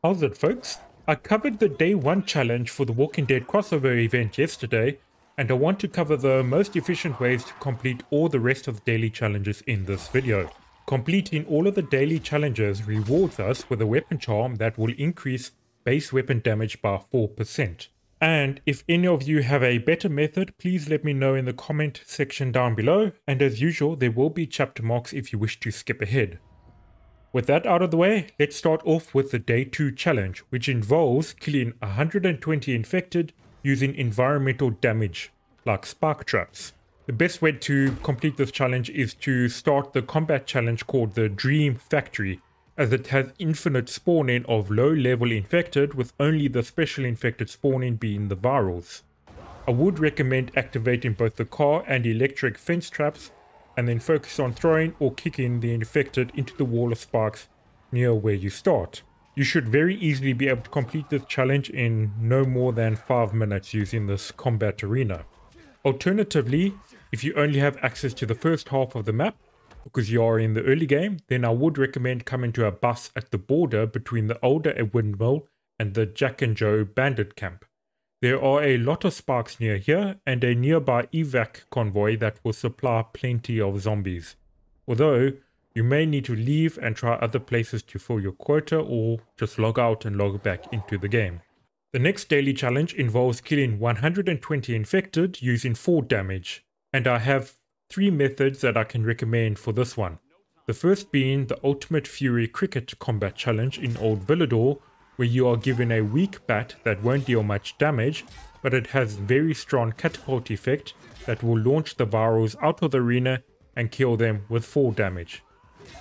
How's it, folks? I covered the day 1 challenge for the Walking Dead crossover event yesterday, and I want to cover the most efficient ways to complete all the rest of the daily challenges in this video. Completing all of the daily challenges rewards us with a weapon charm that will increase base weapon damage by 4%. And if any of you have a better method, please let me know in the comment section down below, and as usual there will be chapter marks if you wish to skip ahead. With that out of the way, let's start off with the day 2 challenge, which involves killing 120 infected using environmental damage, like spark traps. The best way to complete this challenge is to start the combat challenge called the Dream Factory, as it has infinite spawning of low level infected with only the special infected spawning being the virals. I would recommend activating both the car and electric fence traps, and then focus on throwing or kicking the infected into the wall of sparks near where you start. You should very easily be able to complete this challenge in no more than 5 minutes using this combat arena. Alternatively, if you only have access to the first half of the map, because you are in the early game, then I would recommend coming to a bus at the border between the older windmill and the Jack and Joe bandit camp. There are a lot of sparks near here and a nearby evac convoy that will supply plenty of zombies. Although, you may need to leave and try other places to fill your quota or just log out and log back into the game. The next daily challenge involves killing 120 infected using 4 damage, and I have 3 methods that I can recommend for this one. The first being the Ultimate Fury Cricket Combat Challenge in Old Villador, where you are given a weak bat that won't deal much damage, but it has very strong catapult effect that will launch the virals out of the arena and kill them with 4 damage.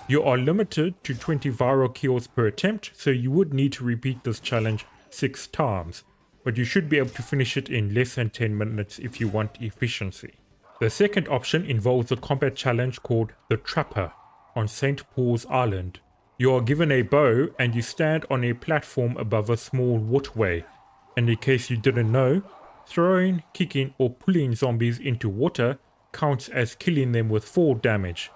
You are limited to 20 viral kills per attempt, so you would need to repeat this challenge 6 times, but you should be able to finish it in less than 10 minutes if you want efficiency. The second option involves a combat challenge called the Trapper on St. Paul's Island. You are given a bow and you stand on a platform above a small waterway, and in case you didn't know, throwing, kicking or pulling zombies into water counts as killing them with 4 damage.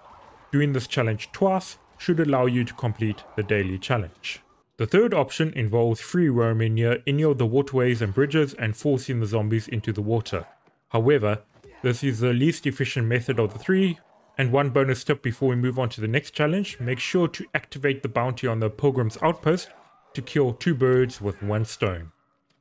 Doing this challenge twice should allow you to complete the daily challenge. The third option involves free roaming near any of the waterways and bridges and forcing the zombies into the water. However, this is the least efficient method of the 3. And one bonus tip before we move on to the next challenge, make sure to activate the bounty on the Pilgrim's Outpost to kill 2 birds with 1 stone.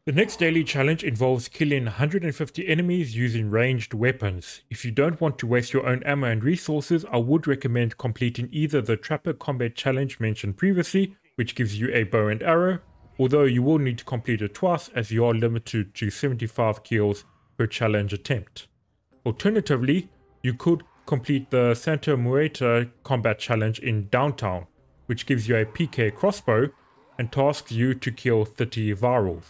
The next daily challenge involves killing 150 enemies using ranged weapons. If you don't want to waste your own ammo and resources, I would recommend completing either the Trapper Combat Challenge mentioned previously, which gives you a bow and arrow, although you will need to complete it twice as you are limited to 75 kills per challenge attempt. Alternatively, you could complete the Santa Muerta Combat Challenge in Downtown, which gives you a PK crossbow and tasks you to kill 30 virals.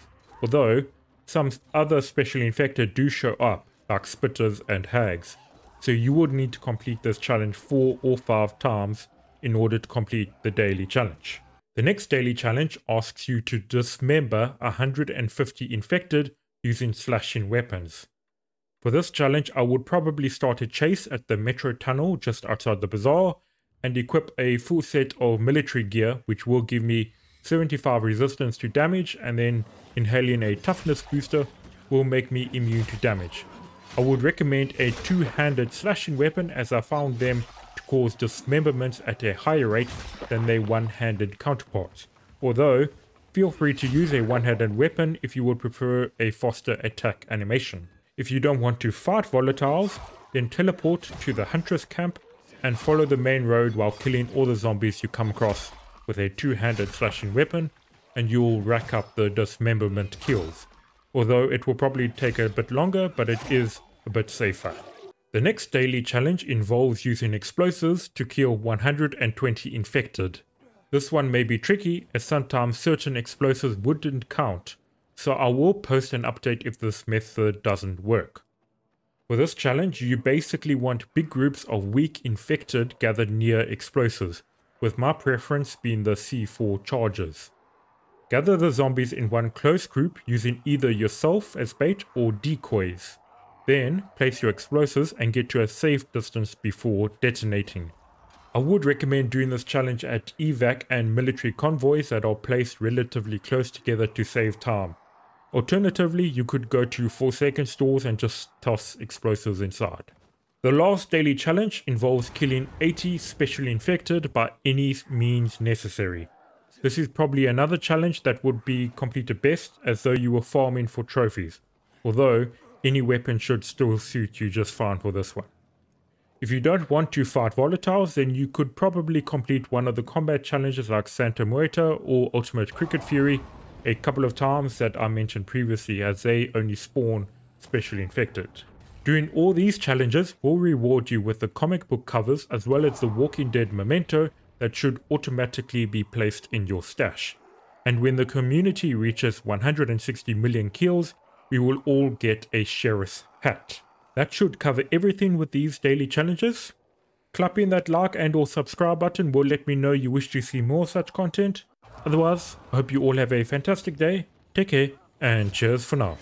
Although, some other special infected do show up, like spitters and hags, so you would need to complete this challenge 4 or 5 times in order to complete the daily challenge. The next daily challenge asks you to dismember 150 infected using slashing weapons. For this challenge, I would probably start a chase at the metro tunnel just outside the bazaar and equip a full set of military gear, which will give me 75 resistance to damage, and then inhaling a toughness booster will make me immune to damage. I would recommend a 2-handed slashing weapon, as I found them to cause dismemberments at a higher rate than their 1-handed counterparts. Although, feel free to use a 1-handed weapon if you would prefer a faster attack animation. If you don't want to fight volatiles, then teleport to the Huntress camp and follow the main road while killing all the zombies you come across with a 2-handed slashing weapon, and you'll rack up the dismemberment kills. Although it will probably take a bit longer, but it is a bit safer. The next daily challenge involves using explosives to kill 120 infected. This one may be tricky, as sometimes certain explosives wouldn't count, so I will post an update if this method doesn't work. For this challenge, you basically want big groups of weak infected gathered near explosives, with my preference being the C4 charges. Gather the zombies in one close group using either yourself as bait or decoys. Then place your explosives and get to a safe distance before detonating. I would recommend doing this challenge at evac and military convoys that are placed relatively close together to save time. Alternatively, you could go to Forsaken stores and just toss explosives inside. The last daily challenge involves killing 80 specially infected by any means necessary. This is probably another challenge that would be completed best as though you were farming for trophies, although any weapon should still suit you just fine for this one. If you don't want to fight volatiles, then you could probably complete one of the combat challenges like Santa Muerta or Ultimate Cricket Fury a couple of times that I mentioned previously, as they only spawn specially infected. Doing all these challenges will reward you with the comic book covers as well as the Walking Dead memento that should automatically be placed in your stash. And when the community reaches 160 million kills, we will all get a sheriff's hat. That should cover everything with these daily challenges. Clapping that like and or subscribe button will let me know you wish to see more such content. Otherwise, I hope you all have a fantastic day, take care, and cheers for now.